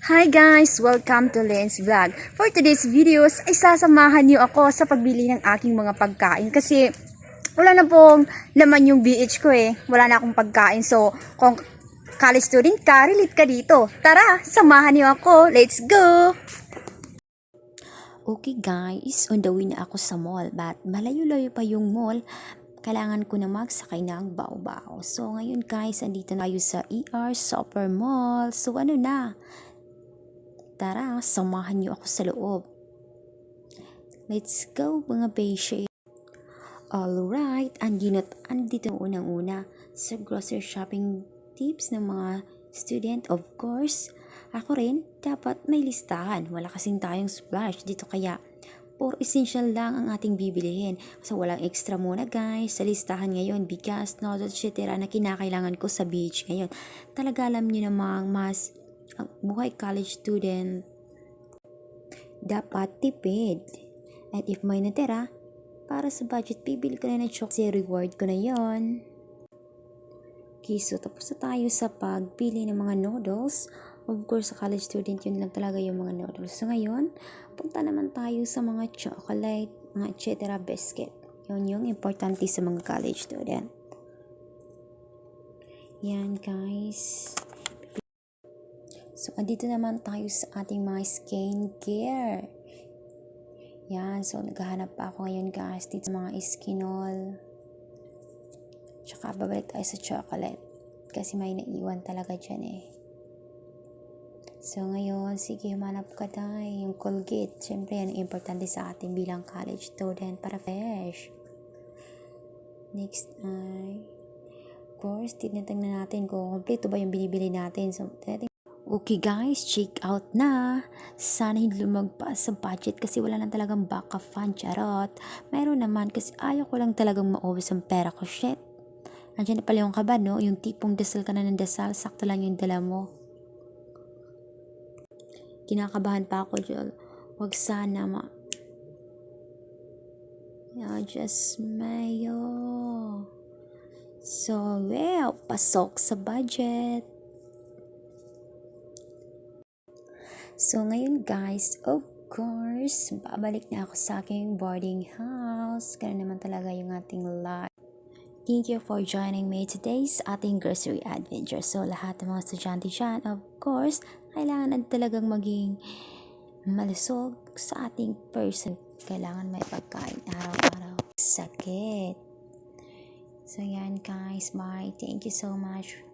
Hi guys! Welcome to Len's Vlog. For today's videos ay sasamahan niyo ako sa pagbili ng aking mga pagkain kasi wala na pong laman yung BH ko eh. Wala na akong pagkain. So, kung college student ka, relate ka dito. Tara, samahan niyo ako. Let's go! Okay guys, on the way na ako sa mall, but malayo-layo pa yung mall. Kailangan ko na magsakay ng bao-bao. So ngayon guys, andito na tayo sa ER Super Mall. So ano na? Tara, samahan niyo ako sa loob. Let's go mga beshi. Alright, andito unang-una sa grocery shopping tips ng mga student, of course. Ako rin, dapat may listahan. Wala kasing tayong splash dito kaya for essential lang ang ating bibilihin. So walang extra muna guys. Sa listahan ngayon, bigas, noodles, etc. na kinakailangan ko sa beach ngayon. Talaga alam nyo namang mas buhay college student, dapat tipid. At if may natira, para sa budget, bibili ko na ng chocolate. Reward ko na yon. Okay, so tapos na tayo sa pagpili ng mga noodles. Of course, sa college student, yun lang talaga yung mga noodles. So ngayon, punta naman tayo sa mga chocolate, mga etc. biscuit. Yun yung importante sa mga college student. Yan guys. So, andito naman tayo sa ating mga skincare. Yan, so naghahanap pa ako ngayon guys dito sa mga Eskinol. Tsaka babalik tayo sa chocolate. Kasi may naiwan talaga dyan eh. So ngayon, sige humanap ka tayo. Yung Colgate, syempre yan importante sa atin bilang college student para fresh. Next ay, of course, tinitingnan natin kung kompleto ba yung binibili natin. So, okay guys, check out na. Sana hindi lumagpas sa budget kasi wala lang talagang backup fund, charot. Meron naman kasi ayaw ko lang talagang maubos ang pera ko, shit. Andiyan na pala yung kaba, no? Yung tipong dasal ka na ng dasal, sakto lang yung dala mo. Kinakabahan pa ako, Jol. Wag sana just mayo. So, well, pasok sa budget. So, ngayon guys, of course, babalik na ako sa aking boarding house. Ganun naman talaga yung ating life. Thank you for joining me today sa ating grocery adventure. So, lahat ng mga estudyante dyan, of course, kailangan na talagang maging malusog sa ating person. Kailangan may pagkain araw-araw. Sakit. So, yan guys. Bye. Thank you so much.